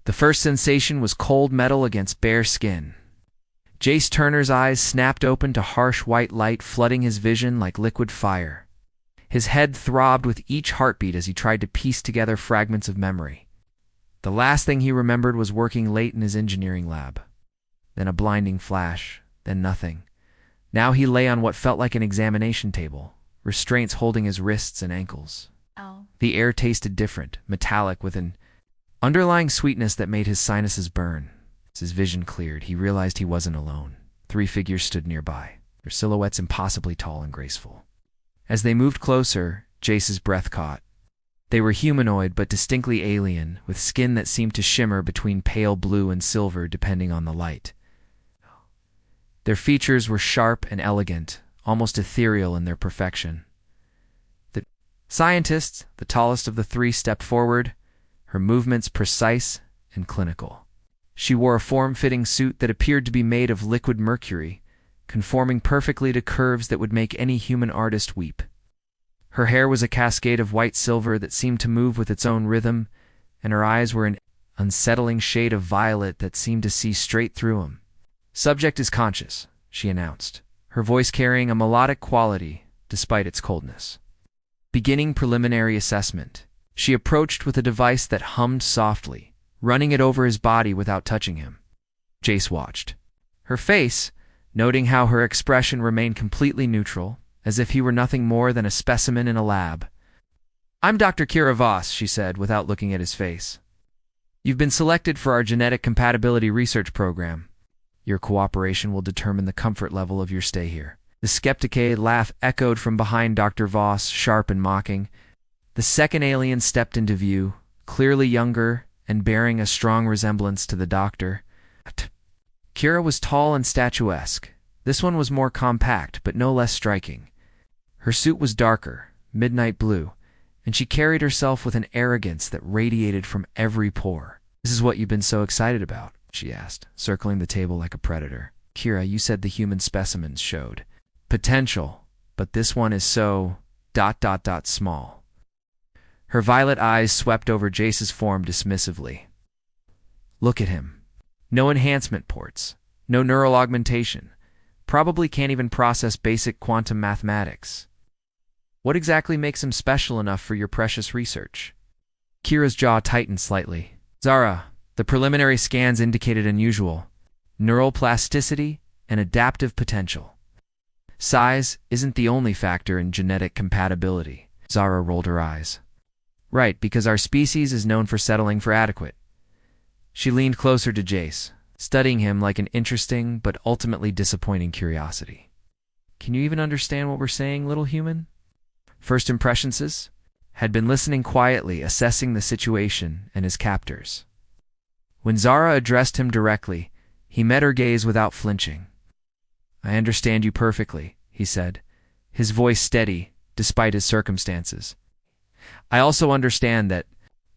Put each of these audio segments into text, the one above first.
The first sensation was cold metal against bare skin. Jace Turner's eyes snapped open to harsh white light flooding his vision like liquid fire. His head throbbed with each heartbeat as he tried to piece together fragments of memory. The last thing he remembered was working late in his engineering lab. Then a blinding flash, then nothing. Now he lay on what felt like an examination table, restraints holding his wrists and ankles. Ow. The air tasted different, metallic, with an underlying sweetness that made his sinuses burn. As his vision cleared, he realized he wasn't alone. 3 figures stood nearby, their silhouettes impossibly tall and graceful. As they moved closer, Jace's breath caught. They were humanoid but distinctly alien, with skin that seemed to shimmer between pale blue and silver depending on the light. Their features were sharp and elegant, almost ethereal in their perfection. The scientist, the tallest of the 3, stepped forward, her movements precise and clinical. She wore a form-fitting suit that appeared to be made of liquid mercury, conforming perfectly to curves that would make any human artist weep. Her hair was a cascade of white silver that seemed to move with its own rhythm, and her eyes were an unsettling shade of violet that seemed to see straight through him. "Subject is conscious," she announced, her voice carrying a melodic quality despite its coldness. Beginning preliminary assessment, she approached with a device that hummed softly, running it over his body without touching him. Jace watched. Her face, noting how her expression remained completely neutral, as if he were nothing more than a specimen in a lab. "I'm Dr. Kira Voss," she said without looking at his face. "You've been selected for our genetic compatibility research program. Your cooperation will determine the comfort level of your stay here." The skepticated laugh echoed from behind Dr. Voss, sharp and mocking. The second alien stepped into view, clearly younger and bearing a strong resemblance to the doctor. Kira was tall and statuesque. This one was more compact, but no less striking. Her suit was darker, midnight blue, and she carried herself with an arrogance that radiated from every pore. "This is what you've been so excited about?" she asked, circling the table like a predator. "Kira, you said the human specimens showed potential, but this one is so ... small." Her violet eyes swept over Jace's form dismissively. "Look at him. No enhancement ports, no neural augmentation. Probably can't even process basic quantum mathematics. What exactly makes him special enough for your precious research?" Kira's jaw tightened slightly. "Zara, the preliminary scans indicated unusual neural plasticity and adaptive potential. Size isn't the only factor in genetic compatibility." Zara rolled her eyes. "Right, because our species is known for settling for adequate." She leaned closer to Jace, studying him like an interesting but ultimately disappointing curiosity. "Can you even understand what we're saying, little human?" First Impressions had been listening quietly, assessing the situation and his captors. When Zara addressed him directly, he met her gaze without flinching. "I understand you perfectly," he said, his voice steady despite his circumstances. "I also understand that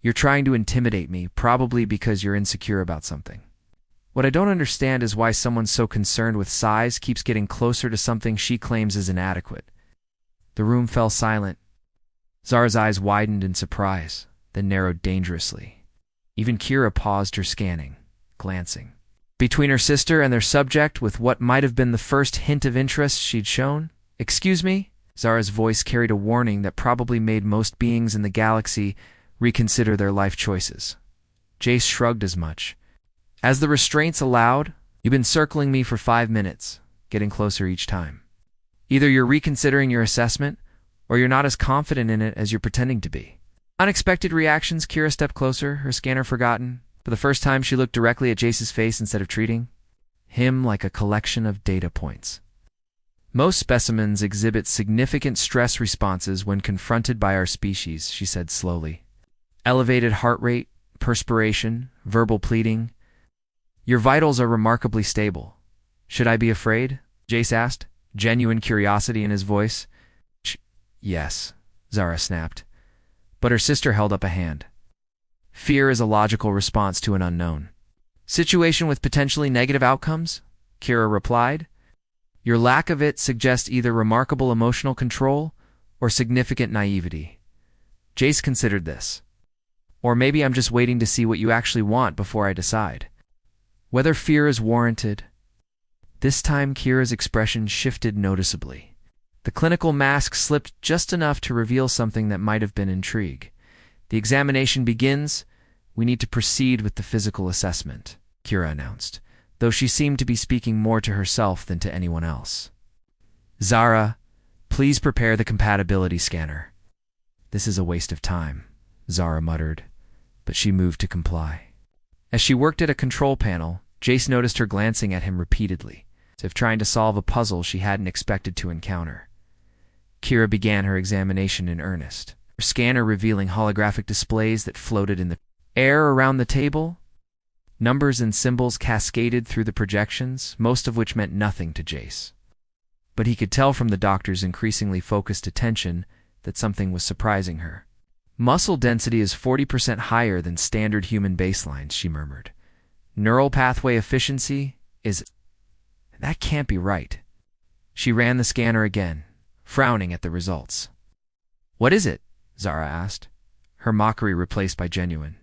you're trying to intimidate me, probably because you're insecure about something. What I don't understand is why someone so concerned with size keeps getting closer to something she claims is inadequate." The room fell silent. Zara's eyes widened in surprise, then narrowed dangerously. Even Kira paused her scanning, glancing between her sister and their subject with what might have been the first hint of interest she'd shown. "Excuse me?" Zara's voice carried a warning that probably made most beings in the galaxy reconsider their life choices. Jace shrugged as much. "As the restraints allowed, you've been circling me for 5 minutes, getting closer each time. Either you're reconsidering your assessment, or you're not as confident in it as you're pretending to be." Unexpected reactions. Kira stepped closer, her scanner forgotten. For the first time, she looked directly at Jace's face instead of treating him like a collection of data points. "Most specimens exhibit significant stress responses when confronted by our species," she said slowly. "Elevated heart rate, perspiration, verbal pleading. Your vitals are remarkably stable. Should I be afraid?" Jace asked, genuine curiosity in his voice. "Yes," Zara snapped. But her sister held up a hand. "Fear is a logical response to an unknown situation with potentially negative outcomes," Kira replied. "Your lack of it suggests either remarkable emotional control or significant naivety." Jace considered this. Or maybe I'm just waiting to see what you actually want before I decide whether fear is warranted. This time, Kira's expression shifted noticeably. The clinical mask slipped just enough to reveal something that might have been intrigue. The examination begins. We need to proceed with the physical assessment, Kira announced, though she seemed to be speaking more to herself than to anyone else. Zara, please prepare the compatibility scanner. This is a waste of time, Zara muttered, but she moved to comply. As she worked at a control panel, Jace noticed her glancing at him repeatedly, as if trying to solve a puzzle she hadn't expected to encounter. Kira began her examination in earnest, her scanner revealing holographic displays that floated in the air around the table. Numbers and symbols cascaded through the projections, most of which meant nothing to Jace. But he could tell from the doctor's increasingly focused attention that something was surprising her. Muscle density is 40% higher than standard human baselines, she murmured. Neural pathway efficiency is... That can't be right. She ran the scanner again, frowning at the results. What is it? Zara asked, her mockery replaced by genuine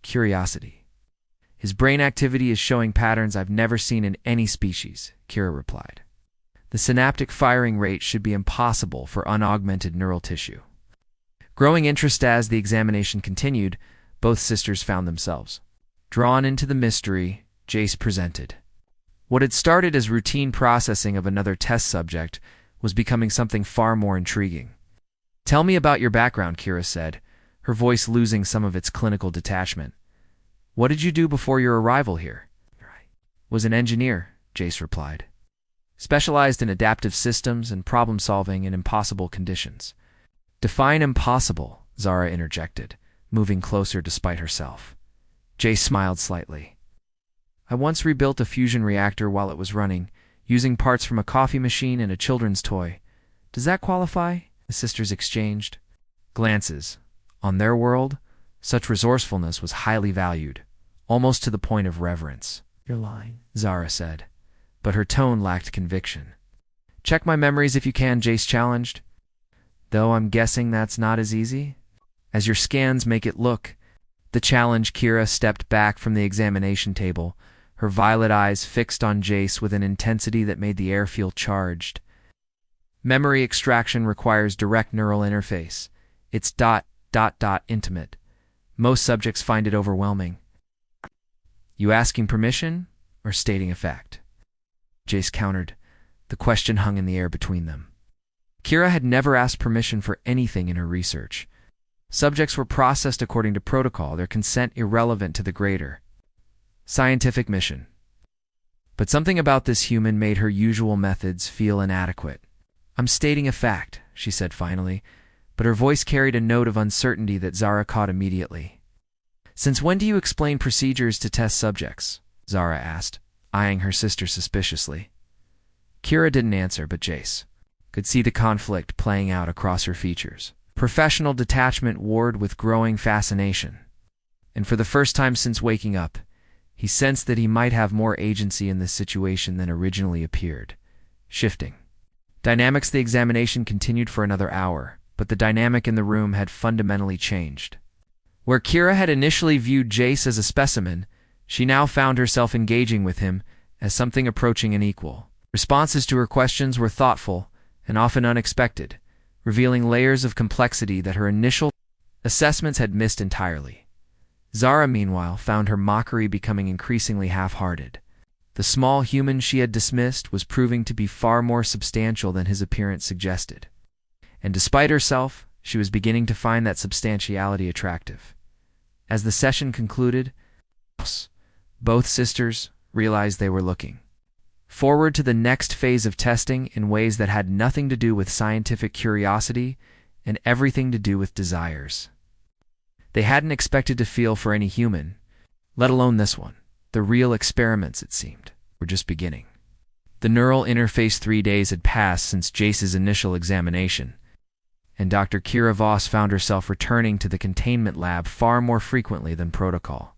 curiosity. His brain activity is showing patterns I've never seen in any species, Kira replied. The synaptic firing rate should be impossible for unaugmented neural tissue. Growing interest as the examination continued, both sisters found themselves drawn into the mystery. Jace presented. What had started as routine processing of another test subject was becoming something far more intriguing. Tell me about your background, Kira said, her voice losing some of its clinical detachment. What did you do before your arrival here? Was an engineer, Jace replied. Specialized in adaptive systems and problem-solving in impossible conditions. Define impossible, Zara interjected, moving closer despite herself. Jace smiled slightly. I once rebuilt a fusion reactor while it was running, using parts from a coffee machine and a children's toy. Does that qualify? The sisters exchanged glances. On their world, such resourcefulness was highly valued, almost to the point of reverence. You're lying, Zara said, but her tone lacked conviction. Check my memories if you can, Jace challenged. Though I'm guessing that's not as easy as your scans make it look. The challenge. Kira stepped back from the examination table, her violet eyes fixed on Jace with an intensity that made the air feel charged. Memory extraction requires direct neural interface. It's ... intimate. Most subjects find it overwhelming. You asking permission or stating a fact? Jace countered. The question hung in the air between them. Kira had never asked permission for anything in her research. Subjects were processed according to protocol, their consent irrelevant to the greater scientific mission. But something about this human made her usual methods feel inadequate. I'm stating a fact, she said finally, but her voice carried a note of uncertainty that Zara caught immediately. Since when do you explain procedures to test subjects? Zara asked, eyeing her sister suspiciously. Kira didn't answer, but Jace could see the conflict playing out across her features. Professional detachment warred with growing fascination. And for the first time since waking up, he sensed that he might have more agency in this situation than originally appeared. Shifting dynamics. The examination continued for another hour, but the dynamic in the room had fundamentally changed. Where Kira had initially viewed Jace as a specimen, she now found herself engaging with him as something approaching an equal. Responses to her questions were thoughtful and often unexpected, revealing layers of complexity that her initial assessments had missed entirely. Zara, meanwhile, found her mockery becoming increasingly half-hearted. The small human she had dismissed was proving to be far more substantial than his appearance suggested. And despite herself, she was beginning to find that substantiality attractive. As the session concluded, both sisters realized they were looking forward to the next phase of testing in ways that had nothing to do with scientific curiosity and everything to do with desires. They hadn't expected to feel for any human, let alone this one. The real experiments, it seemed, were just beginning. The neural interface. 3 days had passed since Jace's initial examination, and Dr. Kira Voss found herself returning to the containment lab far more frequently than protocol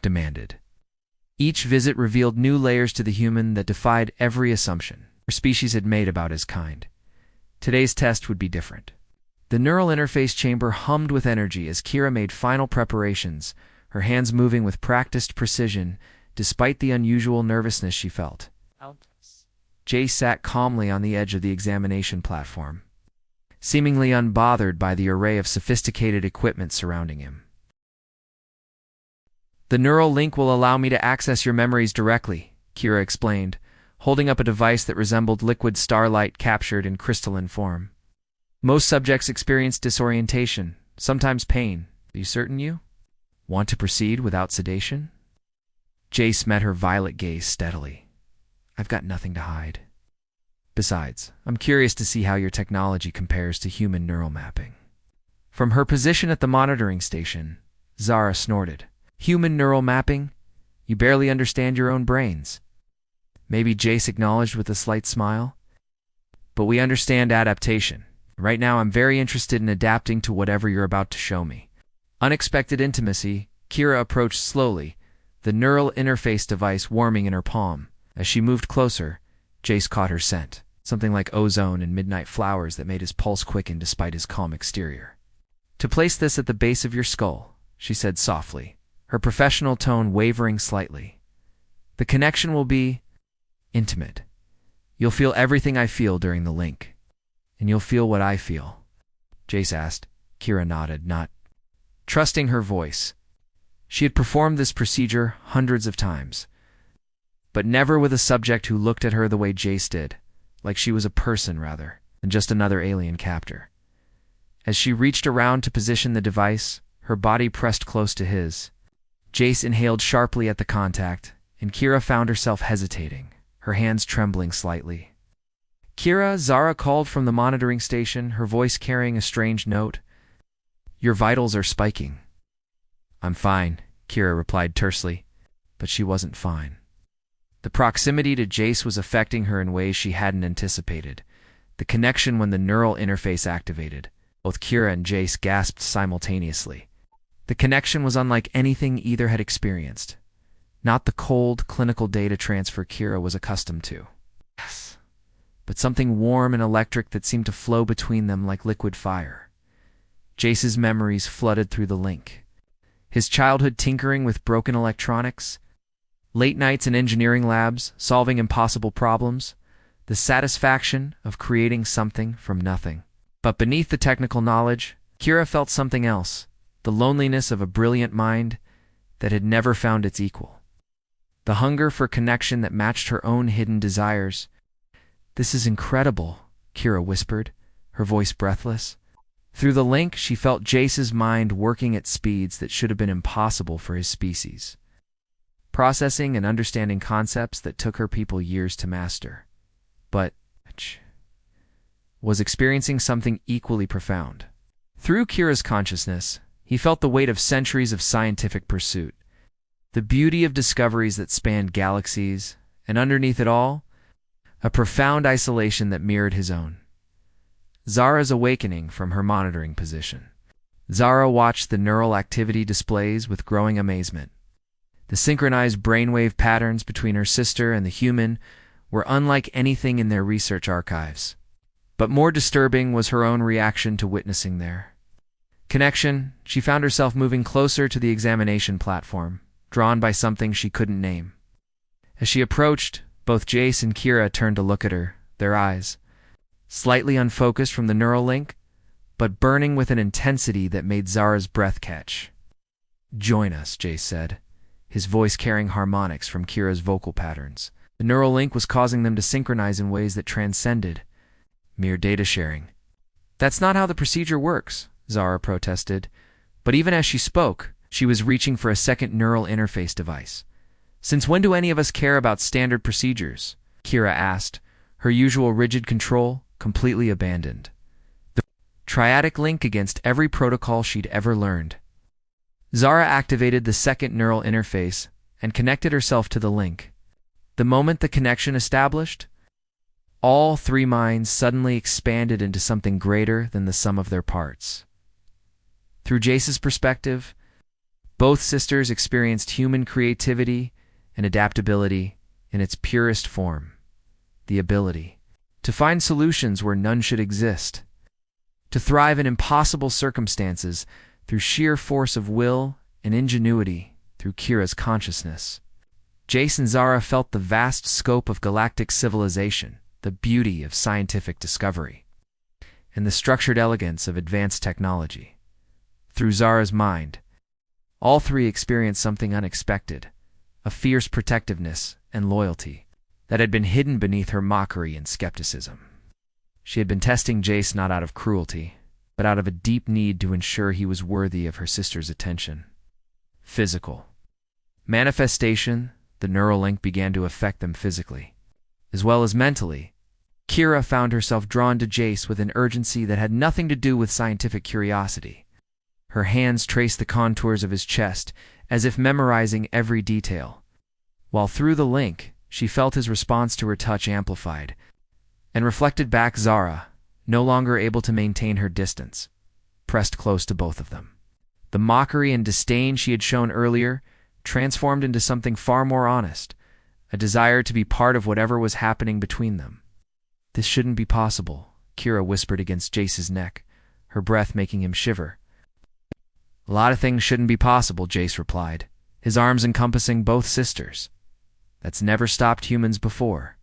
demanded. Each visit revealed new layers to the human that defied every assumption her species had made about his kind. Today's test would be different. The neural interface chamber hummed with energy as Kira made final preparations, her hands moving with practiced precision despite the unusual nervousness she felt. Jace sat calmly on the edge of the examination platform, seemingly unbothered by the array of sophisticated equipment surrounding him. "The neural link will allow me to access your memories directly," Kira explained, holding up a device that resembled liquid starlight captured in crystalline form. "Most subjects experience disorientation, sometimes pain. Are you certain you want to proceed without sedation?" Jace met her violet gaze steadily. "I've got nothing to hide. Besides, I'm curious to see how your technology compares to human neural mapping." From her position at the monitoring station, Zara snorted. "Human neural mapping? You barely understand your own brains." Maybe Jace acknowledged with a slight smile. "But we understand adaptation. Right now I'm very interested in adapting to whatever you're about to show me." Unexpected intimacy, Kira approached slowly, the neural interface device warming in her palm. As she moved closer, Jace caught her scent, something like ozone and midnight flowers that made his pulse quicken despite his calm exterior. "To place this at the base of your skull," she said softly, her professional tone wavering slightly. "The connection will be intimate. You'll feel everything I feel during the link. And you'll feel what I feel." Jace asked. Kira nodded, not trusting her voice. She had performed this procedure hundreds of times, but never with a subject who looked at her the way Jace did, like she was a person rather than just another alien captor. As she reached around to position the device, her body pressed close to his. Jace inhaled sharply at the contact, and Kira found herself hesitating, her hands trembling slightly. "Kira," Zara called from the monitoring station, her voice carrying a strange note. "Your vitals are spiking." "I'm fine," Kira replied tersely, but she wasn't fine. The proximity to Jace was affecting her in ways she hadn't anticipated. The connection when the neural interface activated. Both Kira and Jace gasped simultaneously. The connection was unlike anything either had experienced. Not the cold, clinical data transfer Kira was accustomed to. Yes, but something warm and electric that seemed to flow between them like liquid fire. Jace's memories flooded through the link. His childhood tinkering with broken electronics, late nights in engineering labs, solving impossible problems, the satisfaction of creating something from nothing. But beneath the technical knowledge, Kira felt something else, the loneliness of a brilliant mind that had never found its equal. The hunger for connection that matched her own hidden desires. "This is incredible," Kira whispered, her voice breathless. Through the link, she felt Jace's mind working at speeds that should have been impossible for his species, processing and understanding concepts that took her people years to master. But was experiencing something equally profound. Through Kira's consciousness, he felt the weight of centuries of scientific pursuit, the beauty of discoveries that spanned galaxies, and underneath it all, a profound isolation that mirrored his own. Zara's awakening from her monitoring position. Zara watched the neural activity displays with growing amazement. The synchronized brainwave patterns between her sister and the human were unlike anything in their research archives. But more disturbing was her own reaction to witnessing their connection. She found herself moving closer to the examination platform, drawn by something she couldn't name. As she approached, both Jace and Kira turned to look at her, their eyes slightly unfocused from the neural link, but burning with an intensity that made Zara's breath catch. "Join us," Jace said, his voice carrying harmonics from Kira's vocal patterns. The neural link was causing them to synchronize in ways that transcended mere data sharing. "That's not how the procedure works," Zara protested, but even as she spoke, she was reaching for a second neural interface device. "Since when do any of us care about standard procedures?" Kira asked, her usual rigid control completely abandoned. The triadic link against every protocol she'd ever learned. Zara activated the second neural interface and connected herself to the link. The moment the connection established, all three minds suddenly expanded into something greater than the sum of their parts. Through Jace's perspective, both sisters experienced human creativity and adaptability in its purest form, the ability to find solutions where none should exist. to thrive in impossible circumstances through sheer force of will and ingenuity through Kira's consciousness. Jace and Zara felt the vast scope of galactic civilization, the beauty of scientific discovery, and the structured elegance of advanced technology. Through Zara's mind, all three experienced something unexpected, a fierce protectiveness and loyalty that had been hidden beneath her mockery and skepticism. She had been testing Jace not out of cruelty, but out of a deep need to ensure he was worthy of her sister's attention. Physical manifestation, the neural link began to affect them physically, as well as mentally. Kira found herself drawn to Jace with an urgency that had nothing to do with scientific curiosity. Her hands traced the contours of his chest, as if memorizing every detail, while through the link, she felt his response to her touch amplified, and reflected back Zara, no longer able to maintain her distance, pressed close to both of them. The mockery and disdain she had shown earlier transformed into something far more honest, a desire to be part of whatever was happening between them. "This shouldn't be possible," Kira whispered against Jace's neck, her breath making him shiver. "A lot of things shouldn't be possible," Jace replied, his arms encompassing both sisters. "That's never stopped humans before."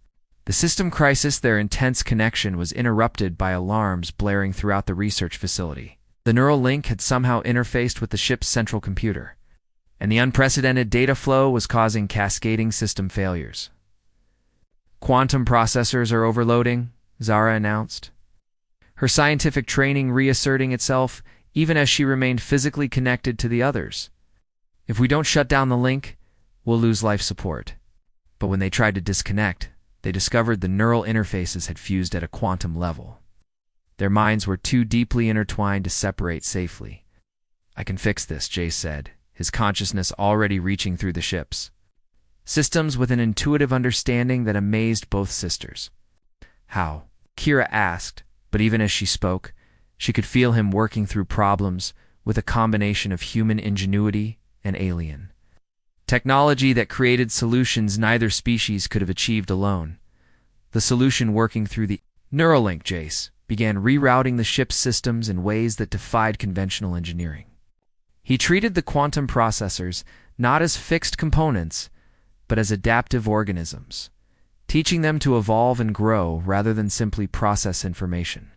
The system crisis, their intense connection, was interrupted by alarms blaring throughout the research facility. The neural link had somehow interfaced with the ship's central computer, and the unprecedented data flow was causing cascading system failures. "Quantum processors are overloading," Zara announced, her scientific training reasserting itself even as she remained physically connected to the others. "If we don't shut down the link, we'll lose life support." But when they tried to disconnect, they discovered the neural interfaces had fused at a quantum level. Their minds were too deeply intertwined to separate safely. "I can fix this," Jace said, his consciousness already reaching through the ships. Systems with an intuitive understanding that amazed both sisters. "How?" Kira asked, but even as she spoke, she could feel him working through problems with a combination of human ingenuity and alien technology that created solutions neither species could have achieved alone. The solution working through the Neuralink. Jace began rerouting the ship's systems in ways that defied conventional engineering. He treated the quantum processors not as fixed components, but as adaptive organisms, teaching them to evolve and grow rather than simply process information.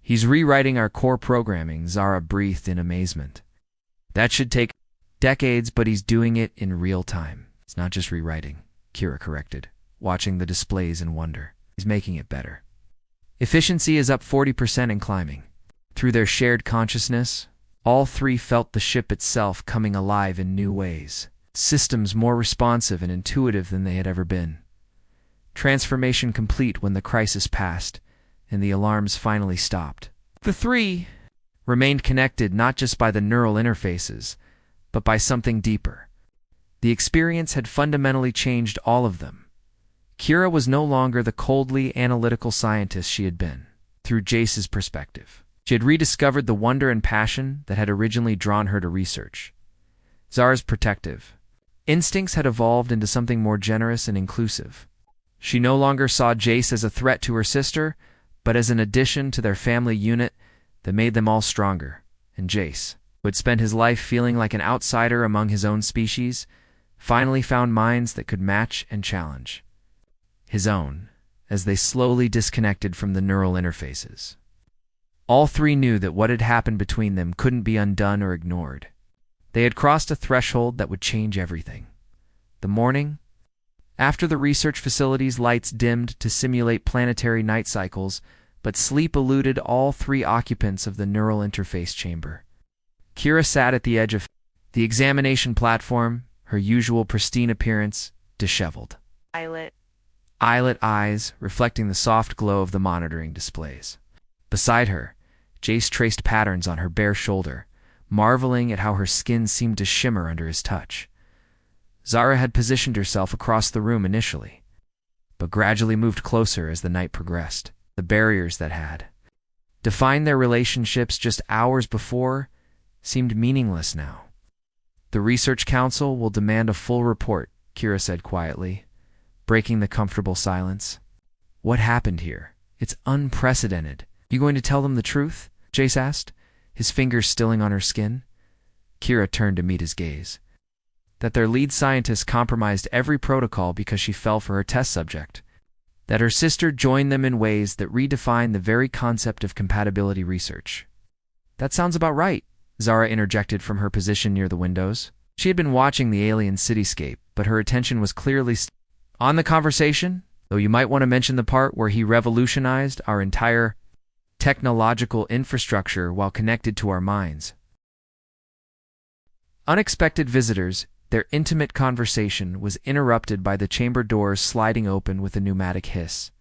"He's rewriting our core programming," Zara breathed in amazement. "That should take decades, but he's doing it in real time." "It's not just rewriting," Kira corrected, watching the displays in wonder. "He's making it better." Efficiency is up 40% and climbing. Through their shared consciousness, all three felt the ship itself coming alive in new ways, systems more responsive and intuitive than they had ever been. Transformation complete when the crisis passed and the alarms finally stopped. The three remained connected not just by the neural interfaces, but by something deeper. The experience had fundamentally changed all of them. Kira was no longer the coldly analytical scientist she had been. Through Jace's perspective, she had rediscovered the wonder and passion that had originally drawn her to research. Zara's protective instincts had evolved into something more generous and inclusive. She no longer saw Jace as a threat to her sister, but as an addition to their family unit that made them all stronger. And Jace, who had spent his life feeling like an outsider among his own species, finally found minds that could match and challenge his own as they slowly disconnected from the neural interfaces. All three knew that what had happened between them couldn't be undone or ignored. They had crossed a threshold that would change everything. The morning, after the research facility's lights dimmed to simulate planetary night cycles, but sleep eluded all three occupants of the neural interface chamber. Kira sat at the edge of the examination platform, her usual pristine appearance disheveled. Eyelet eyes reflecting the soft glow of the monitoring displays. Beside her, Jace traced patterns on her bare shoulder, marveling at how her skin seemed to shimmer under his touch. Zara had positioned herself across the room initially, but gradually moved closer as the night progressed. The barriers that had defined their relationships just hours before seemed meaningless now. "The Research Council will demand a full report," Kira said quietly, breaking the comfortable silence. "What happened here? It's unprecedented. You going to tell them the truth?" Jace asked, his fingers stilling on her skin. Kira turned to meet his gaze. That their lead scientist compromised every protocol because she fell for her test subject. That her sister joined them in ways that redefined the very concept of compatibility research. That sounds about right, Zara interjected from her position near the windows. She had been watching the alien cityscape, but her attention was clearly on the conversation, though you might want to mention the part where he revolutionized our entire technological infrastructure while connected to our minds. Unexpected visitors, their intimate conversation was interrupted by the chamber doors sliding open with a pneumatic hiss.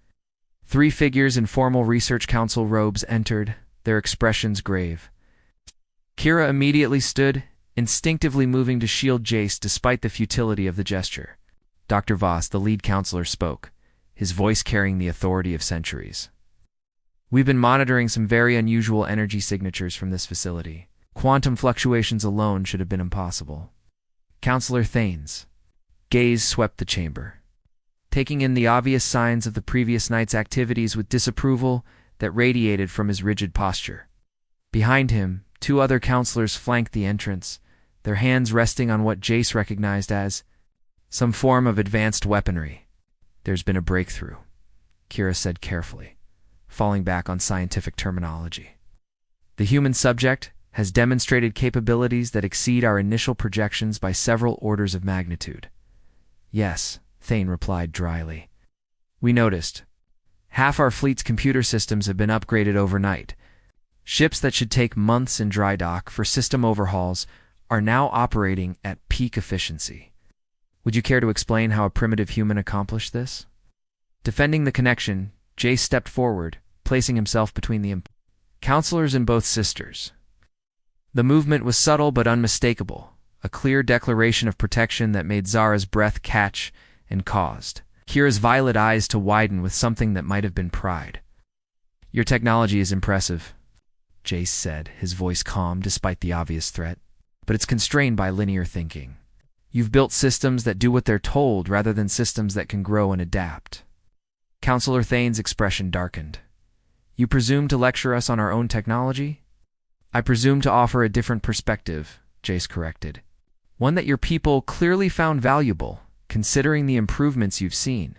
3 figures in formal research council robes entered, their expressions grave. Kira immediately stood, instinctively moving to shield Jace despite the futility of the gesture. Dr. Voss, the lead counselor, spoke, his voice carrying the authority of centuries. We've been monitoring some very unusual energy signatures from this facility. Quantum fluctuations alone should have been impossible. Counselor Thanes' gaze swept the chamber, taking in the obvious signs of the previous night's activities with disapproval that radiated from his rigid posture. Behind him, 2 other counselors flanked the entrance, their hands resting on what Jace recognized as some form of advanced weaponry. There's been a breakthrough, Kira said carefully, falling back on scientific terminology. The human subject has demonstrated capabilities that exceed our initial projections by several orders of magnitude. Yes, Thane replied dryly. We noticed. Half our fleet's computer systems have been upgraded overnight. Ships that should take months in dry dock for system overhauls are now operating at peak efficiency. Would you care to explain how a primitive human accomplished this? Defending the connection, Jace stepped forward, placing himself between the counselors and both sisters. The movement was subtle but unmistakable, a clear declaration of protection that made Zara's breath catch and caused Kira's violet eyes to widen with something that might have been pride. Your technology is impressive, Jace said, his voice calm despite the obvious threat, but it's constrained by linear thinking. You've built systems that do what they're told rather than systems that can grow and adapt. Counselor Thane's expression darkened. You presume to lecture us on our own technology? I presume to offer a different perspective, Jace corrected. One that your people clearly found valuable, considering the improvements you've seen.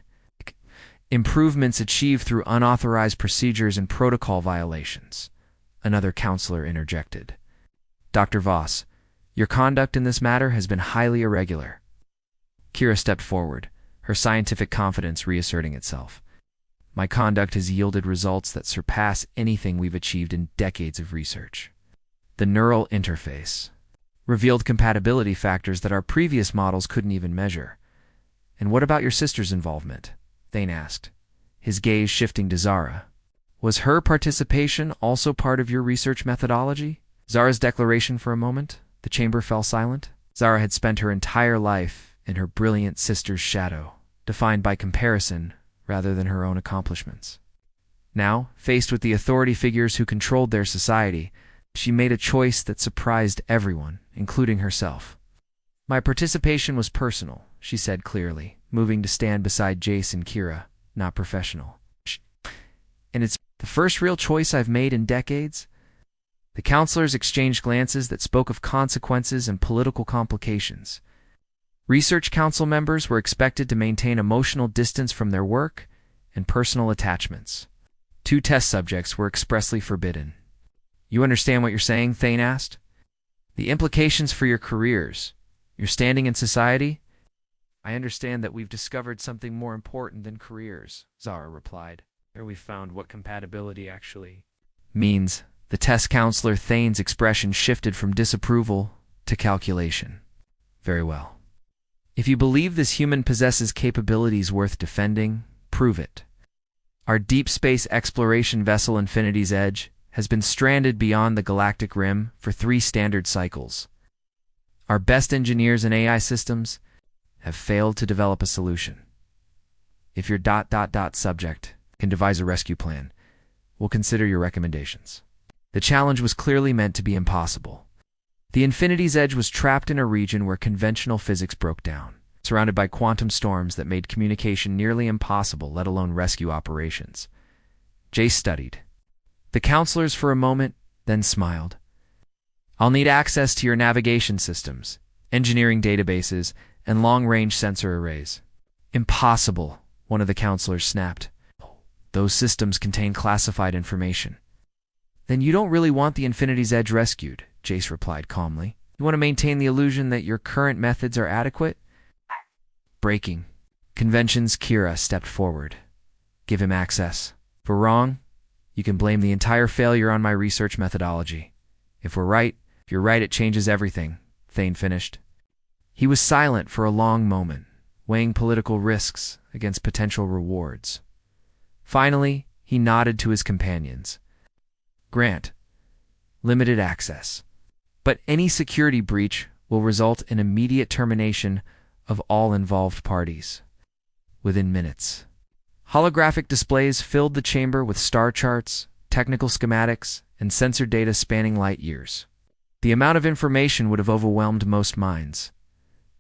Improvements achieved through unauthorized procedures and protocol violations, another counselor interjected. Dr. Voss, your conduct in this matter has been highly irregular. Kira stepped forward, her scientific confidence reasserting itself. My conduct has yielded results that surpass anything we've achieved in decades of research. The neural interface revealed compatibility factors that our previous models couldn't even measure. And what about your sister's involvement? Thane asked, his gaze shifting to Zara. Was her participation also part of your research methodology? Zara's declaration for a moment, the chamber fell silent. Zara had spent her entire life in her brilliant sister's shadow, defined by comparison rather than her own accomplishments. Now, faced with the authority figures who controlled their society, she made a choice that surprised everyone, including herself. My participation was personal, she said clearly, moving to stand beside Jace and Kira, not professional. And it's the first real choice I've made in decades. The counselors exchanged glances that spoke of consequences and political complications. Research council members were expected to maintain emotional distance from their work and personal attachments. 2 test subjects were expressly forbidden. You understand what you're saying? Thane asked. The implications for your careers, your standing in society? I understand that we've discovered something more important than careers, Zara replied. There we found what compatibility actually means. The test counselor Thane's expression shifted from disapproval to calculation. Very well. If you believe this human possesses capabilities worth defending, prove it. Our deep space exploration vessel Infinity's Edge has been stranded beyond the galactic rim for 3 standard cycles. Our best engineers and AI systems have failed to develop a solution. If your subject can devise a rescue plan, we'll consider your recommendations. The challenge was clearly meant to be impossible. The Infinity's Edge was trapped in a region where conventional physics broke down, surrounded by quantum storms that made communication nearly impossible, let alone rescue operations. Jace studied the counselors for a moment, then smiled. I'll need access to your navigation systems, engineering databases, and long-range sensor arrays. Impossible, one of the counselors snapped. Those systems contain classified information. Then you don't really want the Infinity's Edge rescued, Jace replied calmly. You want to maintain the illusion that your current methods are adequate? Breaking conventions, Kira stepped forward. Give him access. If we're wrong, you can blame the entire failure on my research methodology. If you're right, it changes everything, Thane finished. He was silent for a long moment, weighing political risks against potential rewards. Finally, he nodded to his companions. Grant. Limited access. But any security breach will result in immediate termination of all involved parties. Within minutes. Holographic displays filled the chamber with star charts, technical schematics, and sensor data spanning light years. The amount of information would have overwhelmed most minds.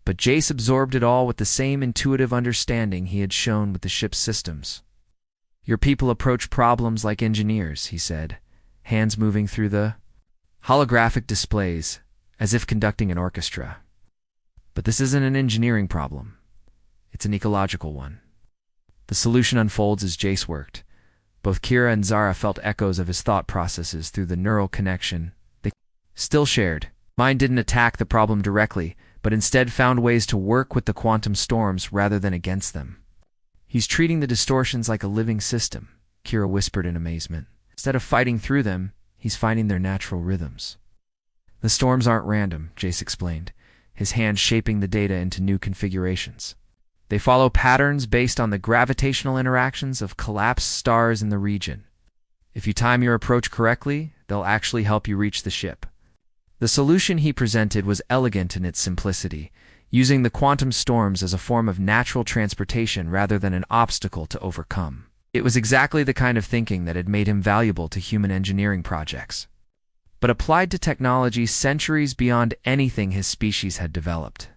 But Jace absorbed it all with the same intuitive understanding he had shown with the ship's systems. Your people approach problems like engineers, he said, hands moving through the holographic displays, as if conducting an orchestra. But this isn't an engineering problem. It's an ecological one. The solution unfolds as Jace worked. Both Kira and Zara felt echoes of his thought processes through the neural connection they still shared. Mind didn't attack the problem directly, but instead found ways to work with the quantum storms rather than against them. He's treating the distortions like a living system, Kira whispered in amazement. Instead of fighting through them, he's finding their natural rhythms. The storms aren't random, Jace explained, his hand shaping the data into new configurations. They follow patterns based on the gravitational interactions of collapsed stars in the region. If you time your approach correctly, they'll actually help you reach the ship. The solution he presented was elegant in its simplicity, using the quantum storms as a form of natural transportation rather than an obstacle to overcome. It was exactly the kind of thinking that had made him valuable to human engineering projects, but applied to technology centuries beyond anything his species had developed.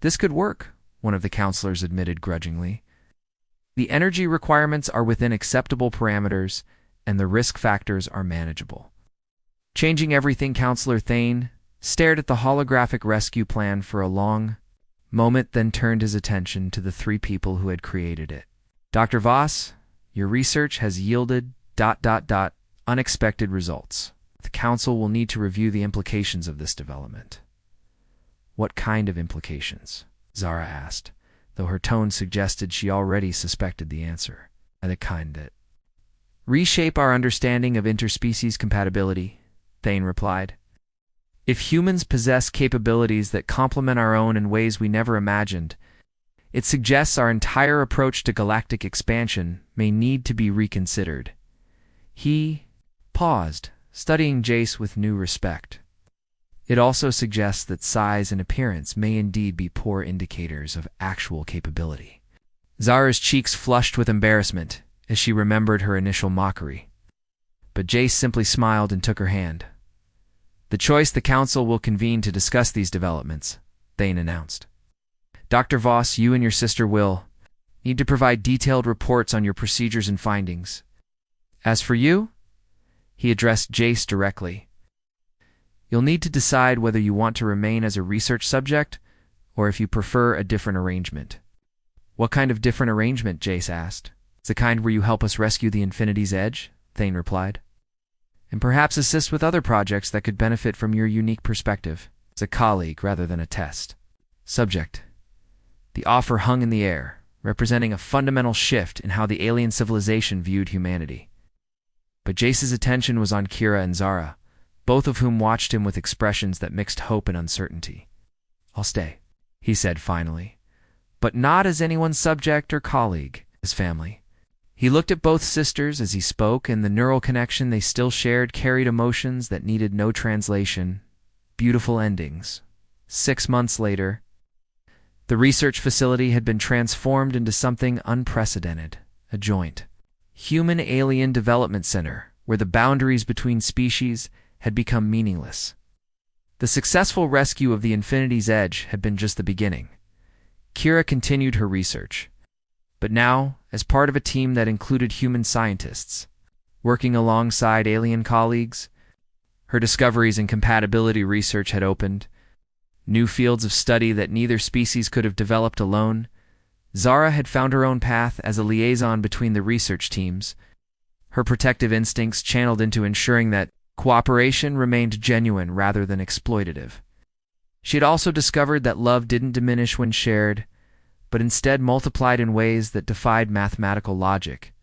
This could work, one of the counselors admitted grudgingly. The energy requirements are within acceptable parameters, and the risk factors are manageable. Changing everything, Counselor Thane stared at the holographic rescue plan for a long moment, then turned his attention to the three people who had created it. Dr. Voss, your research has yielded ... unexpected results. The Council will need to review the implications of this development. What kind of implications? Zara asked, though her tone suggested she already suspected the answer. The kind that reshape our understanding of interspecies compatibility, Thane replied. If humans possess capabilities that complement our own in ways we never imagined, it suggests our entire approach to galactic expansion may need to be reconsidered. He paused, studying Jace with new respect. It also suggests that size and appearance may indeed be poor indicators of actual capability. Zara's cheeks flushed with embarrassment as she remembered her initial mockery. But Jace simply smiled and took her hand. The choice the Council will convene to discuss these developments, Thane announced. Dr. Voss, you and your sister will need to provide detailed reports on your procedures and findings. As for you, he addressed Jace directly. You'll need to decide whether you want to remain as a research subject or if you prefer a different arrangement. What kind of different arrangement? Jace asked. It's the kind where you help us rescue the Infinity's Edge, Thane replied. And perhaps assist with other projects that could benefit from your unique perspective. As a colleague rather than a test. Subject. The offer hung in the air, representing a fundamental shift in how the alien civilization viewed humanity. But Jace's attention was on Kira and Zara, both of whom watched him with expressions that mixed hope and uncertainty. I'll stay, he said finally, but not as anyone's subject or colleague, his family. He looked at both sisters as he spoke, and the neural connection they still shared carried emotions that needed no translation. Beautiful endings. 6 months later, the research facility had been transformed into something unprecedented, a joint human-alien development center where the boundaries between species had become meaningless. The successful rescue of the Infinity's Edge had been just the beginning. Kira continued her research, but now as part of a team that included human scientists, working alongside alien colleagues. Her discoveries in compatibility research had opened new fields of study that neither species could have developed alone. Zara had found her own path as a liaison between the research teams, her protective instincts channeled into ensuring that cooperation remained genuine rather than exploitative. She had also discovered that love didn't diminish when shared, but instead multiplied in ways that defied mathematical logic.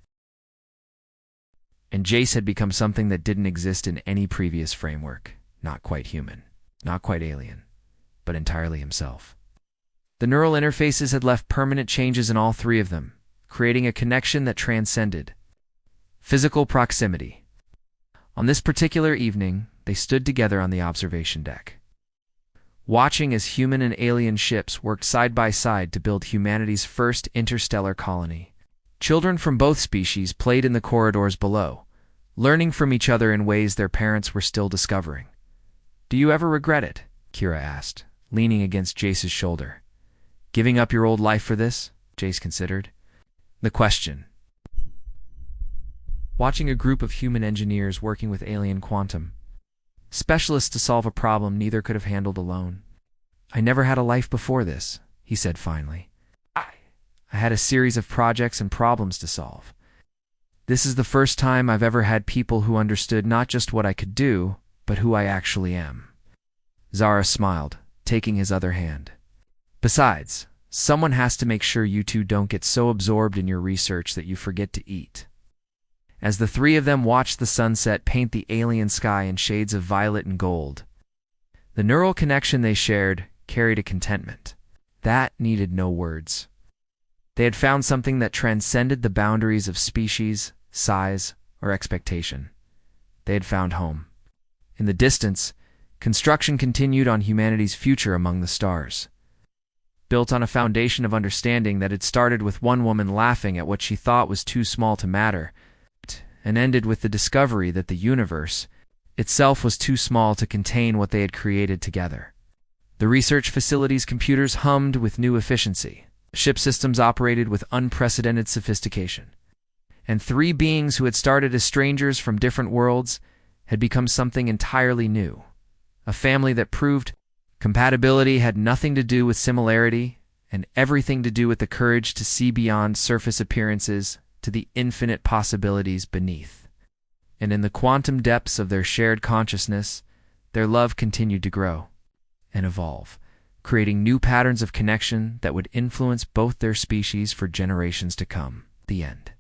And Jace had become something that didn't exist in any previous framework. Not quite human, not quite alien, but entirely himself. The neural interfaces had left permanent changes in all three of them, creating a connection that transcended physical proximity. On this particular evening, they stood together on the observation deck, watching as human and alien ships worked side by side to build humanity's first interstellar colony. Children from both species played in the corridors below, learning from each other in ways their parents were still discovering. "Do you ever regret it?" Kira asked, leaning against Jace's shoulder. "Giving up your old life for this?" Jace considered the question. Watching a group of human engineers working with alien quantum specialists to solve a problem neither could have handled alone. "I never had a life before this," he said finally. I had a series of projects and problems to solve. This is the first time I've ever had people who understood not just what I could do, but who I actually am." Zara smiled, taking his other hand. "Besides, someone has to make sure you two don't get so absorbed in your research that you forget to eat." As the three of them watched the sunset paint the alien sky in shades of violet and gold, the neural connection they shared carried a contentment that needed no words. They had found something that transcended the boundaries of species, size, or expectation. They had found home. In the distance, construction continued on humanity's future among the stars, built on a foundation of understanding that had started with one woman laughing at what she thought was too small to matter, and ended with the discovery that the universe itself was too small to contain what they had created together. The research facility's computers hummed with new efficiency. Ship systems operated with unprecedented sophistication. And three beings who had started as strangers from different worlds had become something entirely new. A family that proved compatibility had nothing to do with similarity and everything to do with the courage to see beyond surface appearances to the infinite possibilities beneath. And in the quantum depths of their shared consciousness, their love continued to grow and evolve, creating new patterns of connection that would influence both their species for generations to come. The end.